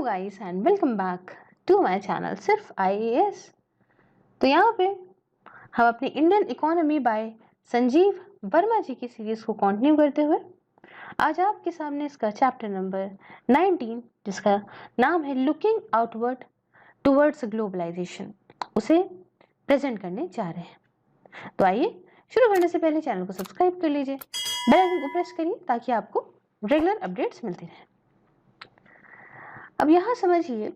Guys and welcome back to my channel सिर्फ IAS. तो यहाँ पे हम अपनी Indian economy by Sanjeev Verma ji की सीरीज को कंटिन्यू करते हुए आज आपके सामने इसका चैप्टर नंबर 19 जिसका नाम है लुकिंग आउटवर्ड टुवर्ड्स ग्लोबलाइजेशन उसे प्रेजेंट करने जा रहे हैं। तो आइए शुरू करने से पहले चैनल को सब्सक्राइब कर लीजिए, बेल आइकन को प्रेस करिए ताकि आपको रेगुलर अपडेट्स मिलते रहें। अब यहाँ समझिए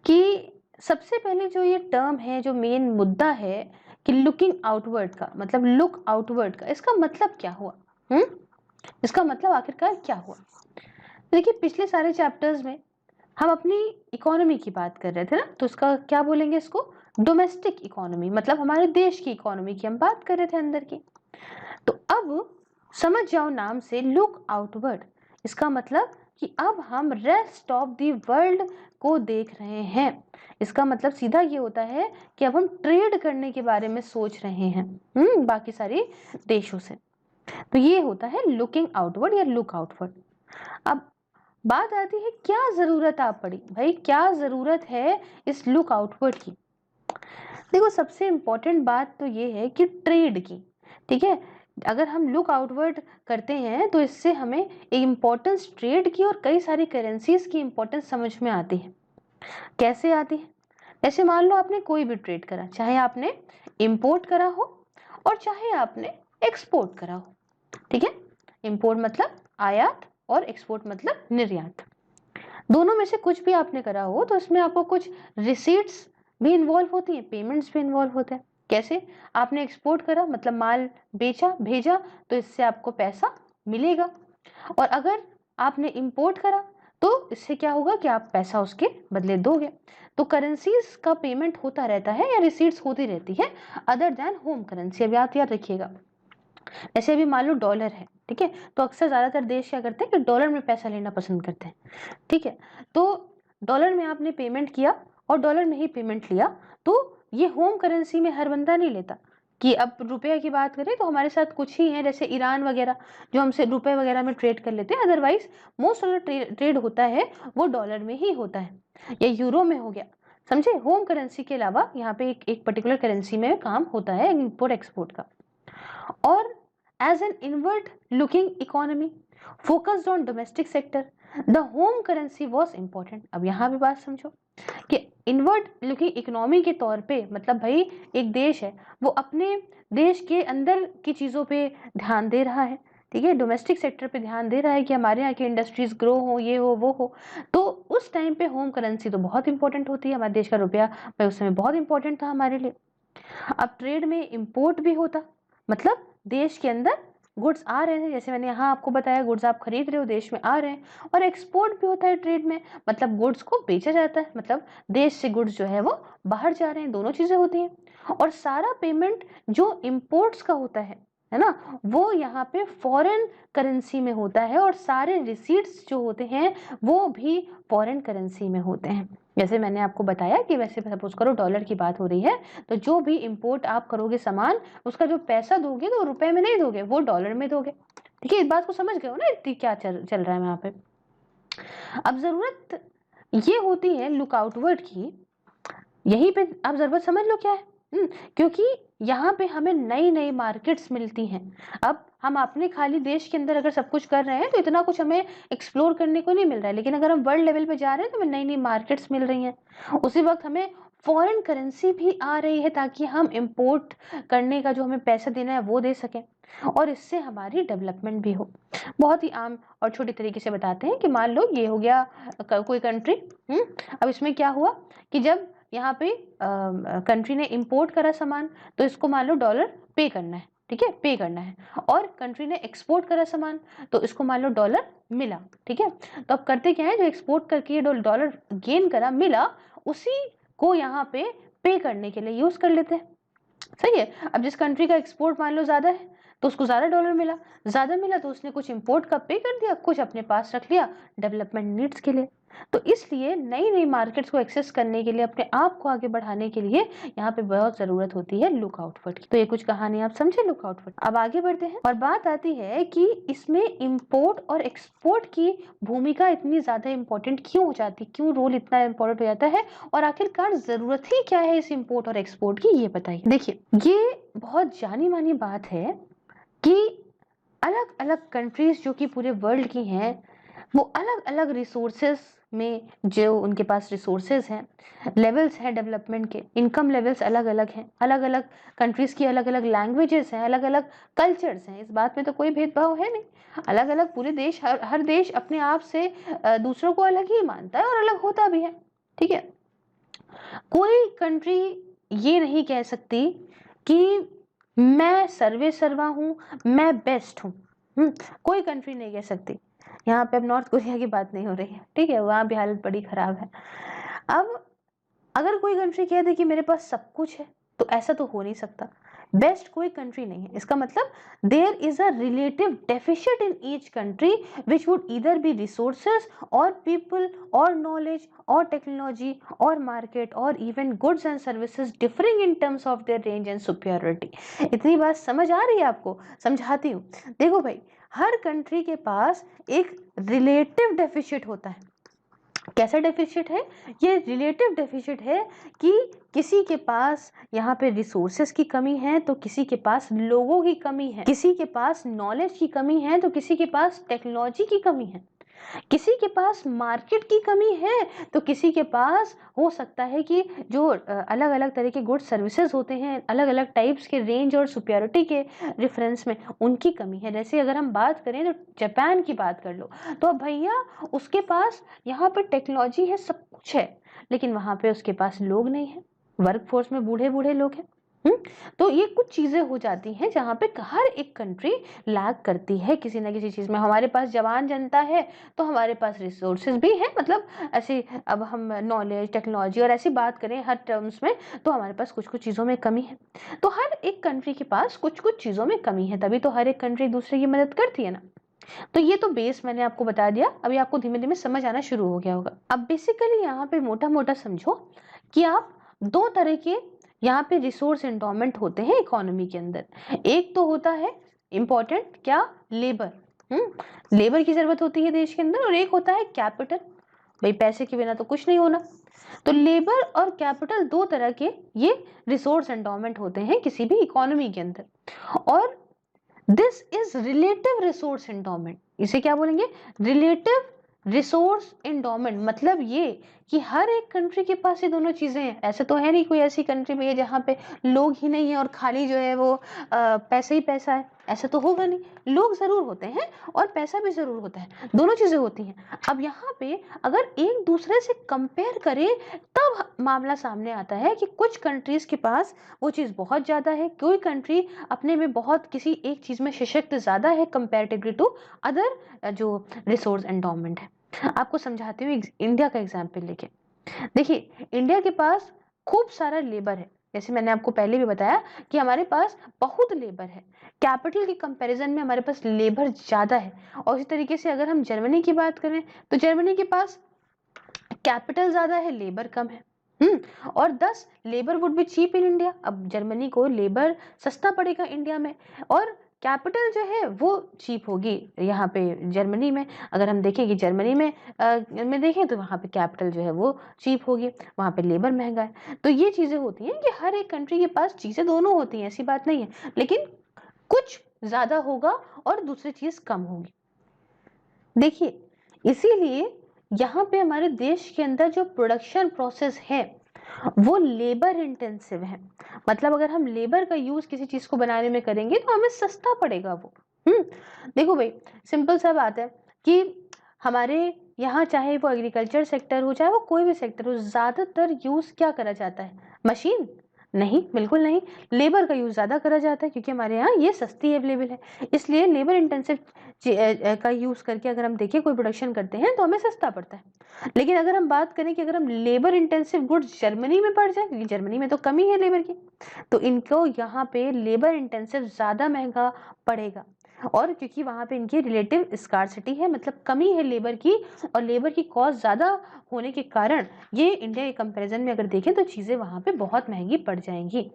कि सबसे पहले जो ये टर्म है, जो मेन मुद्दा है कि लुकिंग आउटवर्ड का मतलब लुक आउटवर्ड का इसका मतलब क्या हुआ। इसका मतलब आखिरकार क्या हुआ। देखिए पिछले सारे चैप्टर्स में हम अपनी इकोनॉमी की बात कर रहे थे ना, तो इसका क्या बोलेंगे, इसको डोमेस्टिक इकोनॉमी मतलब हमारे देश की इकोनॉमी की हम बात कर रहे थे अंदर की। तो अब समझ जाओ नाम से लुक आउटवर्ड, इसका मतलब कि अब हम रेस्ट ऑफ द वर्ल्ड को देख रहे हैं। इसका मतलब सीधा ये होता है कि अब हम ट्रेड करने के बारे में सोच रहे हैं बाकी सारे देशों से। तो ये होता है लुकिंग आउटवर्ड या लुक आउटवर्ड। अब बात आती है क्या जरूरत आ पड़ी, भाई क्या जरूरत है इस लुक आउटवर्ड की। देखो सबसे इंपॉर्टेंट बात तो ये है कि ट्रेड की, ठीक है। अगर हम लुक आउटवर्ड करते हैं तो इससे हमें एक इम्पोर्टेंस ट्रेड की और कई सारी करेंसीज की इम्पोर्टेंस समझ में आती है। कैसे आती है? ऐसे मान लो आपने कोई भी ट्रेड करा, चाहे आपने इंपोर्ट करा हो और चाहे आपने एक्सपोर्ट करा हो, ठीक है। इंपोर्ट मतलब आयात और एक्सपोर्ट मतलब निर्यात। दोनों में से कुछ भी आपने करा हो तो इसमें आपको कुछ रिसीट्स भी इन्वॉल्व होती है, पेमेंट्स भी इन्वॉल्व होते हैं। कैसे? आपने एक्सपोर्ट करा मतलब माल बेचा भेजा, तो इससे आपको पैसा मिलेगा। और अगर आपने इंपोर्ट करा तो इससे क्या होगा कि आप पैसा उसके बदले दोगे। तो करेंसीज का पेमेंट होता रहता है या रिसीट्स होती रहती है अदर देन होम करेंसी। अब याद रखिएगा, ऐसे अभी मान लो डॉलर है, ठीक है, तो अक्सर ज्यादातर देश क्या करते हैं कि डॉलर में पैसा लेना पसंद करते हैं, ठीक है। तो डॉलर में आपने पेमेंट किया और डॉलर में ही पेमेंट लिया, तो ये होम करेंसी में हर बंदा नहीं लेता। कि अब रुपये की बात करें तो हमारे साथ कुछ ही हैं, जैसे ईरान वगैरह जो हमसे रुपए वगैरह में ट्रेड कर लेते हैं। Otherwise most of the trade होता है वो डॉलर में ही होता है या यूरो में हो गया, समझे। होम करेंसी के अलावा यहाँ पे एक पर्टिकुलर करेंसी में काम होता है इंपोर्ट एक्सपोर्ट का। और as an inward looking economy focused on domestic sector, the home currency was important। अब यहाँ भी बात समझो कि इनवर्ड लुकिंग इकोनॉमी के तौर पे मतलब भाई एक देश है वो अपने देश के अंदर की चीजों पे ध्यान दे रहा है, ठीक है, डोमेस्टिक सेक्टर पे ध्यान दे रहा है कि हमारे यहाँ की इंडस्ट्रीज ग्रो हो, ये हो वो हो। तो उस टाइम पे होम करेंसी तो बहुत इंपॉर्टेंट होती है। हमारे देश का रुपया भाई उस समय बहुत इंपॉर्टेंट था हमारे लिए। अब ट्रेड में इंपोर्ट भी होता मतलब देश के अंदर गुड्स आ रहे हैं, जैसे मैंने यहाँ आपको बताया गुड्स आप खरीद रहे हो देश में आ रहे हैं। और एक्सपोर्ट भी होता है ट्रेड में, मतलब गुड्स को बेचा जाता है, मतलब देश से गुड्स जो है वो बाहर जा रहे हैं, दोनों चीजें होती हैं। और सारा पेमेंट जो इंपोर्ट्स का होता है ना, वो यहाँ पे फॉरेन करेंसी में होता है और सारे रिसीट्स जो होते हैं वो भी फॉरेन करेंसी में होते हैं। जैसे मैंने आपको बताया कि वैसे सपोज करो डॉलर की बात हो रही है तो जो भी इंपोर्ट आप करोगे सामान, उसका जो पैसा दोगे तो रुपए में नहीं दोगे, वो डॉलर में दोगे, ठीक है। इस बात को समझ गए हो ना इतनी क्या चल रहा है यहाँ पे। अब जरूरत ये होती है लुक आउटवर्ड की, यहीं पे आप जरूरत समझ लो क्या है। क्योंकि यहाँ पे हमें नई नई मार्केट्स मिलती हैं। अब हम अपने खाली देश के अंदर अगर सब कुछ कर रहे हैं तो इतना कुछ हमें एक्सप्लोर करने को नहीं मिल रहा है, लेकिन अगर हम वर्ल्ड लेवल पे जा रहे हैं तो हमें नई नई मार्केट्स मिल रही हैं। उसी वक्त हमें फॉरेन करेंसी भी आ रही है ताकि हम इंपोर्ट करने का जो हमें पैसा देना है वो दे सकें और इससे हमारी डेवलपमेंट भी हो। बहुत ही आम और छोटे तरीके से बताते हैं कि मान लो ये हो गया कोई कंट्री। अब इसमें क्या हुआ कि जब यहाँ पे कंट्री ने इंपोर्ट करा सामान तो इसको मान लो डॉलर पे करना है, ठीक है, पे करना है। और कंट्री ने एक्सपोर्ट करा सामान तो इसको मान लो डॉलर मिला, ठीक है। तो अब करते क्या है, जो एक्सपोर्ट करके ये डॉलर गेन करा मिला उसी को यहाँ पे करने के लिए यूज कर लेते हैं, सही है। अब जिस कंट्री का एक्सपोर्ट मान लो ज्यादा है तो उसको ज़्यादा डॉलर मिला, ज़्यादा मिला तो उसने कुछ इंपोर्ट का पे कर दिया, कुछ अपने पास रख लिया डेवलपमेंट नीड्स के लिए। तो इसलिए नई नई मार्केट्स को एक्सेस करने के लिए, अपने आप को आगे बढ़ाने के लिए यहाँ पे बहुत ज़रूरत होती है लुक आउट फॉर की। तो ये कुछ कहानी आप समझे लुक आउट फॉर। अब आगे बढ़ते हैं और बात आती है कि इसमें इंपोर्ट और एक्सपोर्ट की भूमिका इतनी ज़्यादा इंपॉर्टेंट क्यों हो जाती, क्यों रोल इतना इंपॉर्टेंट हो जाता है, और आखिरकार ज़रूरत ही क्या है इस इंपोर्ट और एक्सपोर्ट की, ये बताइए। देखिए, ये बहुत जानी मानी बात है कि अलग अलग कंट्रीज जो कि पूरे वर्ल्ड की हैं, वो अलग अलग रिसोर्सेज में, जो उनके पास रिसोर्सेज हैं, लेवल्स हैं डेवलपमेंट के, इनकम लेवल्स अलग अलग हैं, अलग अलग कंट्रीज की अलग अलग लैंग्वेजेस हैं, अलग अलग कल्चर्स हैं। इस बात में तो कोई भेदभाव है नहीं, अलग अलग पूरे देश, हर देश अपने आप से दूसरों को अलग ही मानता है और अलग होता भी है। ठीक है, कोई कंट्री ये नहीं कह सकती कि मैं सर्वे सर्वा हूँ, मैं बेस्ट हूँ। कोई कंट्री नहीं कह सकती। यहाँ पे अब नॉर्थ कोरिया की बात नहीं हो रही है, ठीक है, वहाँ भी हालत बड़ी खराब है। अब अगर कोई कंट्री कह दे कि मेरे पास सब कुछ है, तो ऐसा तो हो नहीं सकता। बेस्ट कोई कंट्री नहीं है, इसका मतलब there is a relative deficit in each country which would either be resources और पीपल और नॉलेज और टेक्नोलॉजी और मार्केट और even goods and services differing in terms of their range and superiority. इतनी बात समझ आ रही है आपको? समझाती हूँ। देखो भाई, हर कंट्री के पास एक रिलेटिव डेफिशिट होता है। कैसा डेफिशिट है? ये रिलेटिव डेफिशिट है कि किसी के पास यहाँ पे रिसोर्सेस की कमी है तो किसी के पास लोगों की कमी है, किसी के पास नॉलेज की कमी है तो किसी के पास टेक्नोलॉजी की कमी है, किसी के पास मार्केट की कमी है तो किसी के पास हो सकता है कि जो अलग अलग तरह के गुड्स सर्विसेज होते हैं, अलग अलग टाइप्स के रेंज और सुपियोरिटी के रेफरेंस में उनकी कमी है। जैसे अगर हम बात करें तो जापान की बात कर लो, तो अब भैया उसके पास यहाँ पे टेक्नोलॉजी है, सब कुछ है, लेकिन वहां पे उसके पास लोग नहीं है, वर्क फोर्स में बूढ़े बूढ़े लोग हैं। तो ये कुछ चीजें हो जाती हैं जहाँ पे हर एक कंट्री लैग करती है किसी ना किसी चीज में। हमारे पास जवान जनता है तो हमारे पास रिसोर्सेज भी है, मतलब ऐसे अब हम नॉलेज टेक्नोलॉजी और ऐसी बात करें हर टर्म्स में, तो हमारे पास कुछ कुछ चीजों में कमी है। तो हर एक कंट्री के पास कुछ कुछ चीजों में कमी है, तभी तो हर एक कंट्री दूसरे की मदद करती है ना। तो ये तो बेस मैंने आपको बता दिया, अभी आपको धीमे धीमे समझ आना शुरू हो गया होगा। अब बेसिकली यहाँ पे मोटा मोटा समझो कि आप दो तरह के यहाँ पे रिसोर्स एंडोमेंट होते हैं इकोनॉमी के अंदर। एक तो होता है इंपॉर्टेंट क्या, लेबर, लेबर की जरूरत होती है देश के अंदर, और एक होता है कैपिटल, भाई पैसे के बिना तो कुछ नहीं होना। तो लेबर और कैपिटल दो तरह के ये रिसोर्स एंडोमेंट होते हैं किसी भी इकोनॉमी के अंदर, और this is relative resource endowment. इसे क्या बोलेंगे? Relative resource endowment. मतलब ये कि हर एक कंट्री के पास ये दोनों चीजें हैं। ऐसे तो है नहीं कोई ऐसी कंट्री में जहाँ पे लोग ही नहीं है और खाली जो है वो पैसा ही पैसा है, ऐसा तो होगा नहीं। लोग जरूर होते हैं और पैसा भी जरूर होता है, दोनों चीजें होती हैं। अब यहाँ पे अगर एक दूसरे से कंपेयर करें तब मामला सामने आता है कि कुछ कंट्रीज के पास वो चीज बहुत ज्यादा है, कोई कंट्री अपने में बहुत किसी एक चीज में सशक्त ज्यादा है कंपैरेटिवली टू अदर जो रिसोर्स एंडोमेंट है। आपको समझाती हूँ इंडिया का एग्जाम्पल लेके। देखिए, इंडिया के पास खूब सारा लेबर है, जैसे मैंने आपको पहले भी बताया कि हमारे पास बहुत लेबर है, कैपिटल के कंपैरिजन में हमारे पास लेबर ज्यादा है। और इसी तरीके से अगर हम जर्मनी की बात करें तो जर्मनी के पास कैपिटल ज्यादा है, लेबर कम है। और 10 labour would be cheap in India. अब जर्मनी को लेबर सस्ता पड़ेगा इंडिया में, और कैपिटल जो है वो चीप होगी यहाँ पे जर्मनी में। अगर हम देखें कि जर्मनी में देखें तो वहाँ पे कैपिटल जो है वो चीप होगी, वहाँ पे लेबर महंगा है। तो ये चीजें होती हैं कि हर एक कंट्री के पास चीजें दोनों होती हैं, ऐसी बात नहीं है, लेकिन कुछ ज्यादा होगा और दूसरी चीज कम होगी। देखिए, इसीलिए यहाँ पे हमारे देश के अंदर जो प्रोडक्शन प्रोसेस है वो लेबर इंटेंसिव है। मतलब अगर हम लेबर का यूज किसी चीज को बनाने में करेंगे तो हमें सस्ता पड़ेगा वो। देखो भाई, सिंपल सा बात है कि हमारे यहाँ चाहे वो एग्रीकल्चर सेक्टर हो चाहे वो कोई भी सेक्टर हो, ज्यादातर यूज क्या करा जाता है? मशीन। नहीं, बिल्कुल नहीं। लेबर का यूज़ ज़्यादा करा जाता है क्योंकि हमारे यहाँ ये सस्ती अवेलेबल है, इसलिए लेबर इंटेंसिव का यूज़ करके अगर हम देखें कोई प्रोडक्शन करते हैं तो हमें सस्ता पड़ता है। लेकिन अगर हम बात करें कि अगर हम लेबर इंटेंसिव गुड्स जर्मनी में पड़ जाए, क्योंकि जर्मनी में तो कमी है लेबर की, तो इनको यहाँ पे लेबर इंटेंसिव ज़्यादा महंगा पड़ेगा। और क्योंकि वहाँ पे इनकी रिलेटिव स्कार्सिटी है, मतलब कमी है लेबर की, और लेबर की कॉस्ट ज़्यादा होने के कारण ये इंडिया के कंपैरिजन में अगर देखें तो चीज़ें वहाँ पे बहुत महंगी पड़ जाएंगी।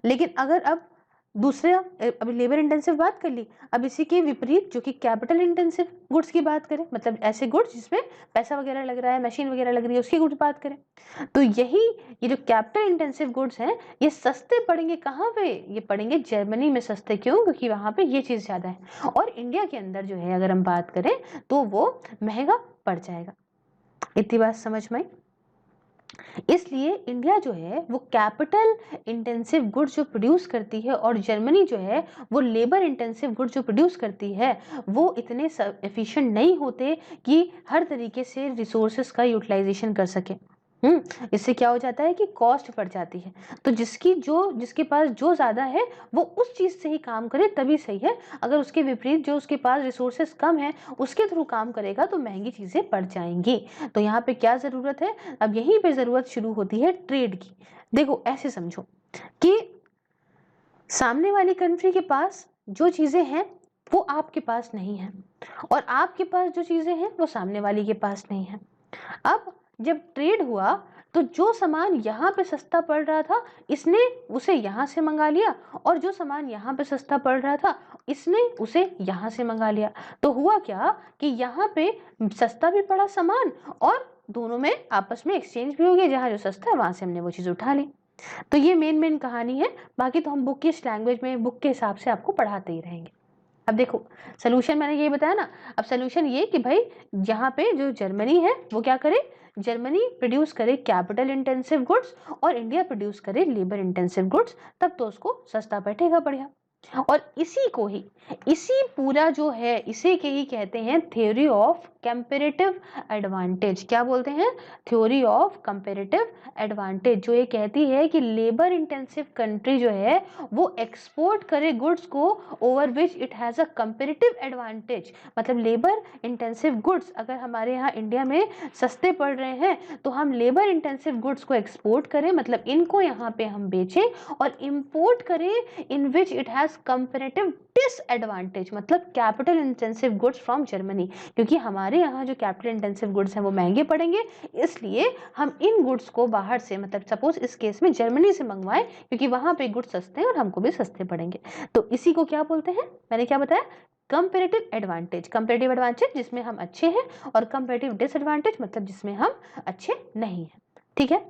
लेकिन अगर अब दूसरा, अभी लेबर इंटेंसिव बात कर ली, अब इसी के विपरीत जो कि कैपिटल इंटेंसिव गुड्स की बात करें, मतलब ऐसे गुड्स जिसमें पैसा वगैरह लग रहा है, मशीन वगैरह लग रही है, उसकी गुड्स बात करें, तो ये जो कैपिटल इंटेंसिव गुड्स हैं ये सस्ते पड़ेंगे कहाँ पे? ये पड़ेंगे जर्मनी में सस्ते। क्यों? क्योंकि वहाँ पे ये चीज़ ज़्यादा है, और इंडिया के अंदर जो है अगर हम बात करें तो वो महंगा पड़ जाएगा। इतनी बात समझ में आई? इसलिए इंडिया जो है वो कैपिटल इंटेंसिव गुड्स जो प्रोड्यूस करती है, और जर्मनी जो है वो लेबर इंटेंसिव गुड्स जो प्रोड्यूस करती है, वो इतने एफिशिएंट नहीं होते कि हर तरीके से रिसोर्सेज का यूटिलाइजेशन कर सके। इससे क्या हो जाता है कि कॉस्ट बढ़ जाती है। तो जिसके पास जो ज़्यादा है वो उस चीज़ से ही काम करे तभी सही है। अगर उसके विपरीत जो उसके पास रिसोर्सेज कम है उसके थ्रू काम करेगा तो महंगी चीज़ें पड़ जाएंगी। तो यहाँ पे क्या ज़रूरत है? अब यहीं पे ज़रूरत शुरू होती है ट्रेड की। देखो ऐसे समझो कि सामने वाली कंट्री के पास जो चीज़ें हैं वो आपके पास नहीं है, और आपके पास जो चीज़ें हैं वो सामने वाली के पास नहीं है। अब जब ट्रेड हुआ तो जो सामान यहाँ पे सस्ता पड़ रहा था इसने उसे यहाँ से मंगा लिया, और जो सामान यहाँ पे सस्ता पड़ रहा था इसने उसे यहाँ से मंगा लिया। तो हुआ क्या कि यहाँ पे सस्ता भी पड़ा सामान, और दोनों में आपस में एक्सचेंज भी हो गया, जहाँ जो सस्ता है वहां से हमने वो चीज़ उठा ली। तो ये मेन कहानी है। बाकी तो हम बुक की लैंग्वेज में बुक के हिसाब से आपको पढ़ाते ही रहेंगे। अब देखो सोल्यूशन मैंने ये बताया ना। अब सोल्यूशन ये कि भाई यहाँ पे जो जर्मनी है वो क्या करे, जर्मनी प्रोड्यूस करे कैपिटल इंटेंसिव गुड्स और इंडिया प्रोड्यूस करे लेबर इंटेंसिव गुड्स, तब तो उसको सस्ता बैठेगा बढ़िया। और इसी पूरा जो है इसे के ही कहते हैं थ्योरी ऑफ कंपैरेटिव एडवांटेज। क्या बोलते हैं? थ्योरी ऑफ कंपैरेटिव एडवांटेज, जो ये कहती है कि लेबर इंटेंसिव कंट्री जो है वो एक्सपोर्ट करे गुड्स को over which it has a comparative advantage. मतलब लेबर इंटेंसिव गुड्स अगर हमारे यहाँ इंडिया में सस्ते पड़ रहे हैं तो हम लेबर इंटेंसिव गुड्स को एक्सपोर्ट करें, मतलब इनको यहाँ पे हम बेचें, और इंपोर्ट करें in which it has comparative disadvantage, मतलब capital intensive goods from Germany. क्योंकि हमारे यहाँ जो कैपिटल इंटेंसिव गुड्स हैं वो महंगे पड़ेंगे, इसलिए हम इन गुड्स को बाहर से, मतलब सपोज इस केस में जर्मनी से मंगवाएं, क्योंकि वहां पे गुड्स सस्ते हैं और हमको भी सस्ते पड़ेंगे। तो इसी को क्या बोलते हैं? मैंने क्या बताया? Comparative advantage. कंपैरेटिव एडवांटेज जिसमें हम अच्छे हैं, और कंपैरेटिव डिसएडवांटेज मतलब जिसमें हम अच्छे नहीं हैं। ठीक है,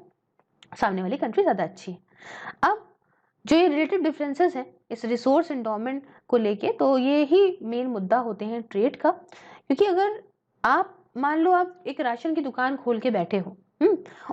सामने वाली कंट्री ज्यादा अच्छी है। अब जो ये रिलेटिव डिफरेंसेस हैं इस रिसोर्स एंडोमेंट को लेके, तो ये ही मेन मुद्दा होते हैं ट्रेड का। क्योंकि अगर आप मान लो आप एक राशन की दुकान खोल के बैठे हो,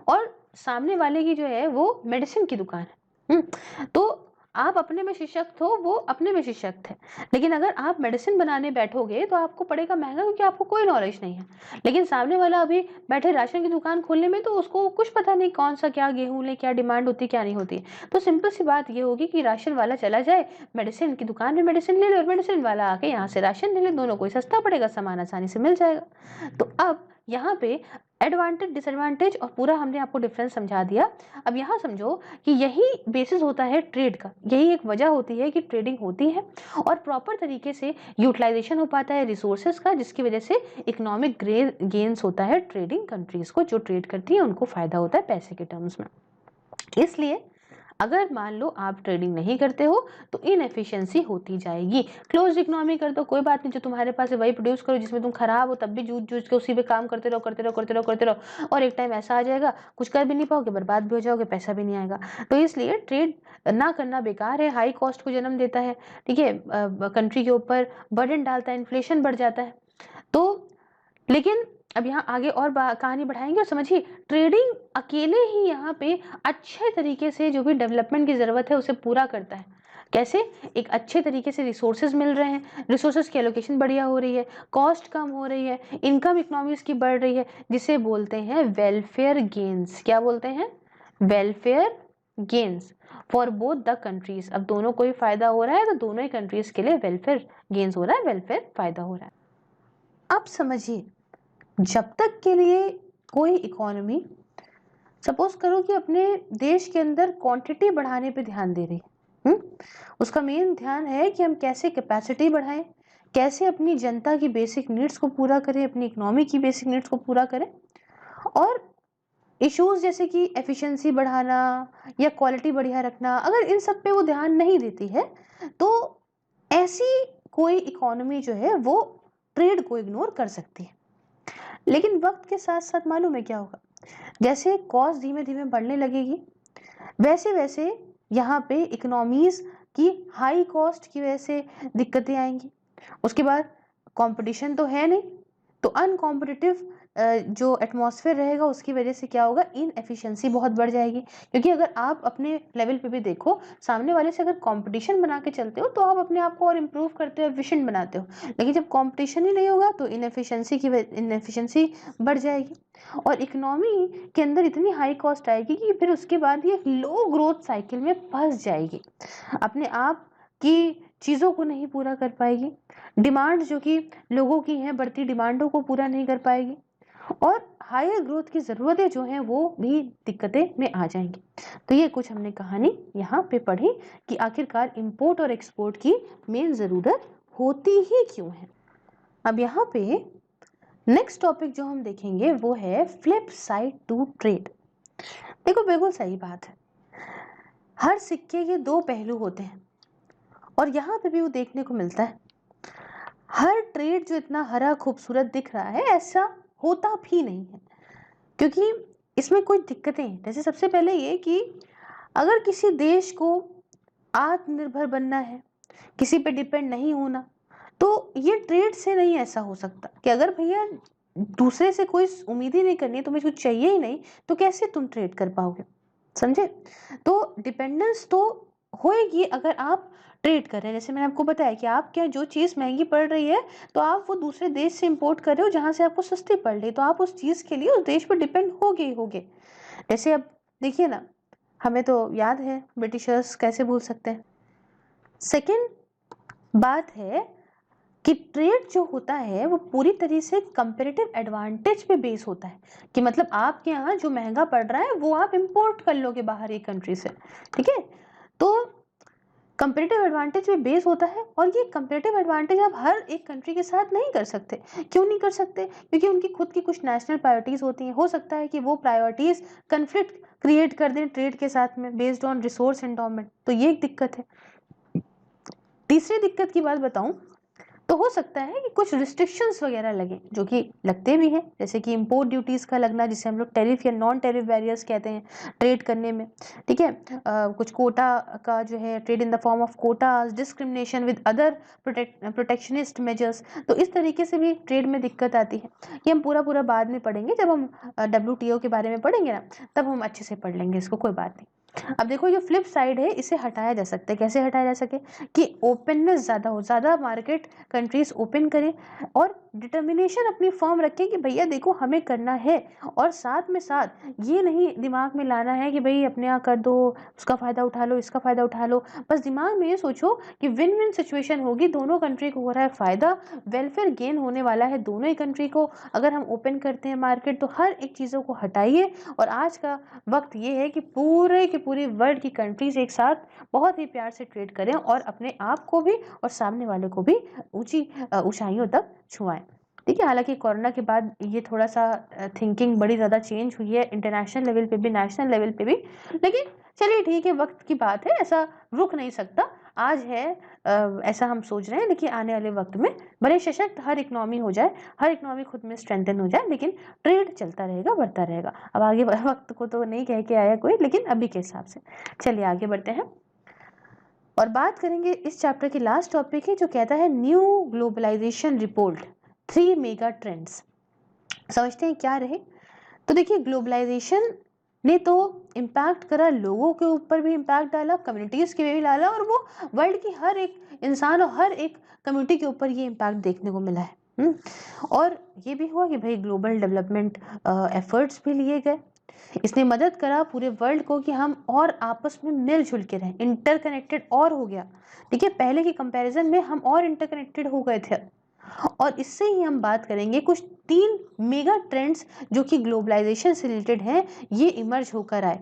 और सामने वाले की जो है वो मेडिसिन की दुकान है, तो आप अपने में सशक्त हो, वो अपने में सशक्त है। लेकिन अगर आप मेडिसिन बनाने बैठोगे तो आपको पड़ेगा महंगा, क्योंकि आपको कोई नॉलेज नहीं है। लेकिन सामने वाला अभी बैठे राशन की दुकान खोलने में, तो उसको कुछ पता नहीं कौन सा क्या गेहूं ले, क्या डिमांड होती क्या नहीं होती। तो सिंपल सी बात ये होगी कि राशन वाला चला जाए मेडिसिन की दुकान में मेडिसिन ले ले, और मेडिसिन वाला आके यहाँ से राशन ले ले, दोनों को सस्ता पड़ेगा, सामान आसानी से मिल जाएगा। तो अब यहाँ पे एडवांटेज डिसएडवांटेज और पूरा हमने आपको डिफरेंस समझा दिया। अब यहाँ समझो कि यही बेसिस होता है ट्रेड का, यही एक वजह होती है कि ट्रेडिंग होती है और प्रॉपर तरीके से यूटिलाइजेशन हो पाता है रिसोर्सेज का, जिसकी वजह से इकोनॉमिक गेन्स होता है ट्रेडिंग कंट्रीज को। जो ट्रेड करती है उनको फायदा होता है पैसे के टर्म्स में। इसलिए अगर मान लो आप ट्रेडिंग नहीं करते हो तो इनएफिशिएंसी होती जाएगी। क्लोज इकोनॉमी कर दो, कोई बात नहीं, जो तुम्हारे पास है वही प्रोड्यूस करो, जिसमें तुम खराब हो तब भी जूझ के उसी पे काम करते रहो, और एक टाइम ऐसा आ जाएगा कुछ कर भी नहीं पाओगे, बर्बाद भी हो जाओगे, पैसा भी नहीं आएगा। तो इसलिए ट्रेड ना करना बेकार है, हाई कॉस्ट को जन्म देता है, ठीक है, कंट्री के ऊपर बर्डन डालता है, इन्फ्लेशन बढ़ जाता है। तो लेकिन अब यहाँ आगे और कहानी बढ़ाएंगे और समझिए ट्रेडिंग अकेले ही यहाँ पे अच्छे तरीके से जो भी डेवलपमेंट की ज़रूरत है उसे पूरा करता है। कैसे? एक अच्छे तरीके से रिसोर्सेज मिल रहे हैं, रिसोर्सेज की एलोकेशन बढ़िया हो रही है, कॉस्ट कम हो रही है, इनकम इकोनॉमीज की बढ़ रही है, जिसे बोलते हैं वेलफेयर गेन्स। क्या बोलते हैं? Welfare gains for both the countries. अब दोनों को ही फायदा हो रहा है तो दोनों ही कंट्रीज के लिए वेलफेयर गेन्स हो रहा है, वेलफेयर फायदा हो रहा है। अब समझिए, जब तक के लिए कोई इकोनॉमी सपोज करो कि अपने देश के अंदर क्वांटिटी बढ़ाने पे ध्यान दे रही है, उसका मेन ध्यान है कि हम कैसे कैपेसिटी बढ़ाएं, कैसे अपनी जनता की बेसिक नीड्स को पूरा करें, अपनी इकोनॉमी की बेसिक नीड्स को पूरा करें, और इश्यूज जैसे कि एफिशिएंसी बढ़ाना या क्वालिटी बढ़िया रखना, अगर इन सब पे वो ध्यान नहीं देती है तो ऐसी कोई इकोनॉमी जो है वो ट्रेड को इग्नोर कर सकती है। लेकिन वक्त के साथ साथ मालूम है क्या होगा, जैसे कॉस्ट धीमे धीमे बढ़ने लगेगी वैसे वैसे यहाँ पे इकोनॉमीज की हाई कॉस्ट की वजह से दिक्कतें आएंगी। उसके बाद कंपटीशन तो है नहीं, तो अनकॉम्पिटिटिव जो एटमॉस्फेयर रहेगा उसकी वजह से क्या होगा, इनएफिशिएंसी बहुत बढ़ जाएगी। क्योंकि अगर आप अपने लेवल पे भी देखो, सामने वाले से अगर कंपटीशन बना के चलते हो तो आप अपने आप को और इम्प्रूव करते हो, एफिशिएंट बनाते हो। लेकिन जब कंपटीशन ही नहीं होगा तो इनएफिशिएंसी बढ़ जाएगी और इकोनॉमी के अंदर इतनी हाई कॉस्ट आएगी कि फिर उसके बाद ये लो ग्रोथ साइकिल में फंस जाएगी, अपने आप की चीज़ों को नहीं पूरा कर पाएगी, डिमांड जो कि लोगों की है बढ़ती डिमांडों को पूरा नहीं कर पाएगी, और हायर ग्रोथ की ज़रूरतें जो हैं वो भी दिक्कतें में आ जाएंगी। तो ये कुछ हमने कहानी यहाँ पे पढ़ी कि आखिरकार इंपोर्ट और एक्सपोर्ट की मेन ज़रूरत होती ही क्यों है। अब यहाँ पे नेक्स्ट टॉपिक जो हम देखेंगे वो है फ्लिप साइड टू ट्रेड। देखो बिल्कुल सही बात है, हर सिक्के के दो पहलू होते हैं और यहाँ पे भी वो देखने को मिलता है। हर ट्रेड जो इतना हरा खूबसूरत दिख रहा है ऐसा होता भी नहीं है, क्योंकि इसमें कुछ दिक्कतें हैं। जैसे सबसे पहले ये कि अगर किसी देश को आत्मनिर्भर बनना है, किसी पे डिपेंड नहीं होना, तो ये ट्रेड से नहीं ऐसा हो सकता कि अगर भैया दूसरे से कोई उम्मीद ही नहीं करनी, तुम्हें कुछ चाहिए ही नहीं, तो कैसे तुम ट्रेड कर पाओगे, समझे। तो डिपेंडेंस तो होएगी अगर आप ट्रेड कर रहे हैं। जैसे मैंने आपको बताया कि आप क्या जो चीज़ महंगी पड़ रही है तो आप वो दूसरे देश से इंपोर्ट कर रहे हो जहाँ से आपको सस्ती पड़ रही, तो आप उस चीज़ के लिए उस देश पर डिपेंड होगे ही होगे। जैसे अब देखिए ना, हमें तो याद है ब्रिटिशर्स, कैसे भूल सकते हैं। सेकेंड बात है कि ट्रेड जो होता है वो पूरी तरह से कंपेरेटिव एडवांटेज पे बेस होता है, कि मतलब आपके यहाँ जो महंगा पड़ रहा है वो आप इंपोर्ट कर लोगे बाहर एक कंट्री से, ठीक है। तो कंपेरेटिव एडवांटेज पे बेस होता है और ये कंपेरेटिव एडवांटेज आप हर एक कंट्री के साथ नहीं कर सकते। क्यों नहीं कर सकते? क्योंकि उनकी खुद की कुछ नेशनल प्रायोरिटीज होती हैं। हो सकता है कि वो प्रायोरिटीज कन्फ्लिक्ट क्रिएट कर दें ट्रेड के साथ में बेस्ड ऑन रिसोर्स एंडोमेंट, तो ये एक दिक्कत है। तीसरी दिक्कत की बात बताऊं तो हो सकता है कि कुछ रिस्ट्रिक्शंस वगैरह लगे, जो कि लगते भी हैं, जैसे कि इंपोर्ट ड्यूटीज़ का लगना, जिसे हम लोग टैरिफ या नॉन टैरिफ बैरियर्स कहते हैं ट्रेड करने में, ठीक है। कुछ कोटा का जो है, trade in the form of Kota's, discrimination with other protectionist measures, तो इस तरीके से भी ट्रेड में दिक्कत आती है। ये हम पूरा पूरा बाद में पढ़ेंगे, जब हम WTO के बारे में पढ़ेंगे ना, तब हम अच्छे से पढ़ लेंगे इसको, कोई बात नहीं। अब देखो जो फ्लिप साइड है इसे हटाया जा सकता है। कैसे हटाया जा सके? कि ओपननेस ज़्यादा हो, ज़्यादा मार्केट कंट्रीज ओपन करें और डिटर्मिनेशन अपनी फॉर्म रखें कि भैया देखो हमें करना है, और साथ में साथ ये नहीं दिमाग में लाना है कि भाई अपने यहाँ कर दो, उसका फ़ायदा उठा लो, इसका फ़ायदा उठा लो। बस दिमाग में ये सोचो कि विन विन सिचुएशन होगी, दोनों कंट्री को हो रहा है फ़ायदा, वेलफेयर गेन होने वाला है दोनों ही कंट्री को। अगर हम ओपन करते हैं मार्केट तो हर एक चीज़ों को हटाइए, और आज का वक्त ये है कि पूरे की पूरी वर्ल्ड की कंट्रीज एक साथ बहुत ही प्यार से ट्रेड करें और अपने आप को भी और सामने वाले को भी ऊंची ऊंचाइयों तक छुआएं, ठीक है। हालांकि कोरोना के बाद ये थोड़ा सा थिंकिंग बड़ी ज़्यादा चेंज हुई है, इंटरनेशनल लेवल पे भी, नेशनल लेवल पे भी, लेकिन चलिए ठीक है, वक्त की बात है, ऐसा रुक नहीं सकता। आज है ऐसा हम सोच रहे हैं, लेकिन आने वाले वक्त में बड़े सशक्त हर इकनॉमी हो जाए, हर इकनॉमी खुद में स्ट्रेंथन हो जाए, लेकिन ट्रेड चलता रहेगा, बढ़ता रहेगा। अब आगे वक्त को तो नहीं कह के आया कोई, लेकिन अभी के हिसाब से चलिए आगे बढ़ते हैं और बात करेंगे। इस चैप्टर की लास्ट टॉपिक है जो कहता है new globalisation report 3 mega trends. समझते हैं क्या रहे। तो देखिए, ग्लोबलाइजेशन ने तो इम्पैक्ट करा, लोगों के ऊपर भी इम्पैक्ट डाला, कम्युनिटीज़ के भी डाला, और वो वर्ल्ड की हर एक इंसान और हर एक कम्युनिटी के ऊपर ये इम्पैक्ट देखने को मिला है। और ये भी हुआ कि भाई ग्लोबल डेवलपमेंट एफर्ट्स भी लिए गए, इसने मदद करा पूरे वर्ल्ड को कि हम और आपस में मिलजुल के रहें, इंटरकनेक्टेड और हो गया। ठीक है, पहले के कंपैरिजन में हम और इंटरकनेक्टेड हो गए थे। और इससे ही हम बात करेंगे कुछ 3 मेगा ट्रेंड्स जो कि ग्लोबलाइजेशन से रिलेटेड हैं, ये इमर्ज होकर आए।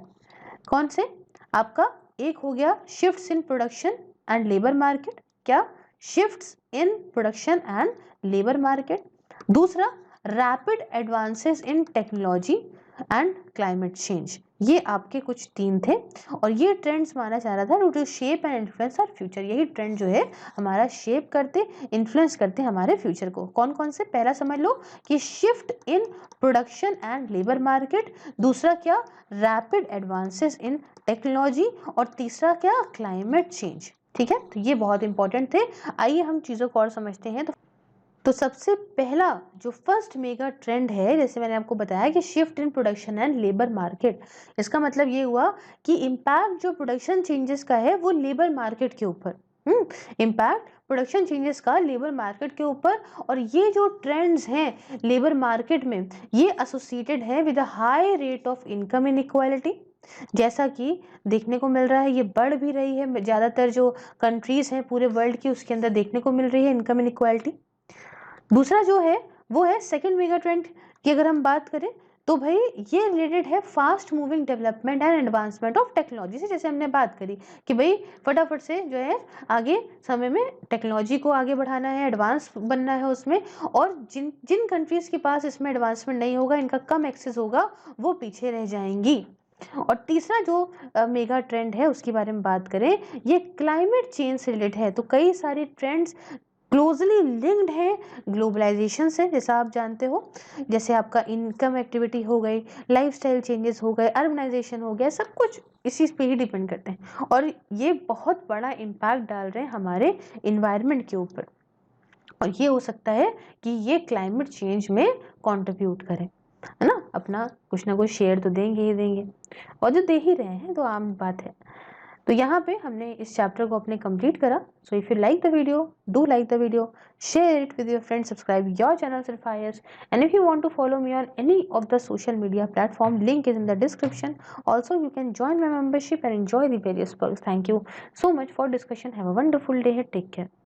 कौन से? आपका एक हो गया shifts in production and labour market. क्या? Shifts in production and labour market. दूसरा, rapid advances in technology and climate change. ये आपके कुछ 3 थे और ये ट्रेंड्स माना जा रहा था to shape and influence our future. यही ट्रेंड जो है हमारा शेप करते, इन्फ्लुएंस करते हमारे फ्यूचर को। कौन कौन से? पहला समझ लो कि shift in production and labour market. दूसरा क्या? Rapid advances in technology. और तीसरा क्या? Climate change. ठीक है, तो ये बहुत इंपॉर्टेंट थे। आइए हम चीज़ों को और समझते हैं। तो सबसे पहला जो फर्स्ट मेगा ट्रेंड है, जैसे मैंने आपको बताया कि shift in production and labour market, इसका मतलब ये हुआ कि इम्पैक्ट जो प्रोडक्शन चेंजेस का है वो लेबर मार्केट के ऊपर, इम्पैक्ट प्रोडक्शन चेंजेस का लेबर मार्केट के ऊपर। और ये जो ट्रेंड्स हैं लेबर मार्केट में, ये एसोसिएटेड है with a high rate of income inequality. जैसा कि देखने को मिल रहा है, ये बढ़ भी रही है। ज़्यादातर जो कंट्रीज हैं पूरे वर्ल्ड की, उसके अंदर देखने को मिल रही है इनकम इनइक्वालिटी। दूसरा जो है वो है सेकंड मेगा ट्रेंड की अगर हम बात करें तो भाई ये रिलेटेड है fast moving development and advancement of technology से। जैसे हमने बात करी कि भाई फटाफट से जो है आगे समय में टेक्नोलॉजी को आगे बढ़ाना है, एडवांस बनना है उसमें। और जिन जिन कंट्रीज के पास इसमें एडवांसमेंट नहीं होगा, इनका कम एक्सेस होगा, वो पीछे रह जाएंगी। और तीसरा जो मेगा ट्रेंड है उसके बारे में बात करें, ये क्लाइमेट चेंज से रिलेटेड है। तो कई सारे ट्रेंड्स क्लोजली लिंक्ड है ग्लोबलाइजेशन से, जैसा आप जानते हो। जैसे आपका इनकम एक्टिविटी हो गई, लाइफस्टाइल चेंजेस हो गए, अर्बनाइजेशन हो गया, सब कुछ इसी पे ही डिपेंड करते हैं। और ये बहुत बड़ा इम्पैक्ट डाल रहे हैं हमारे इन्वायरमेंट के ऊपर। और ये हो सकता है कि ये क्लाइमेट चेंज में कंट्रीब्यूट करें, है ना। अपना कुछ ना कुछ शेयर तो देंगे ही देंगे, और जो दे ही रहे हैं तो आम बात है। तो यहाँ पे हमने इस चैप्टर को अपने कंप्लीट करा। So if you like the video, do like the video, share it with your friends, subscribe your channel Surfires, and if you want to follow me on any of the social media platform, link is in the description. Also you can join my membership and enjoy the various perks. Thank you so much for discussion. Have a wonderful day. Take care.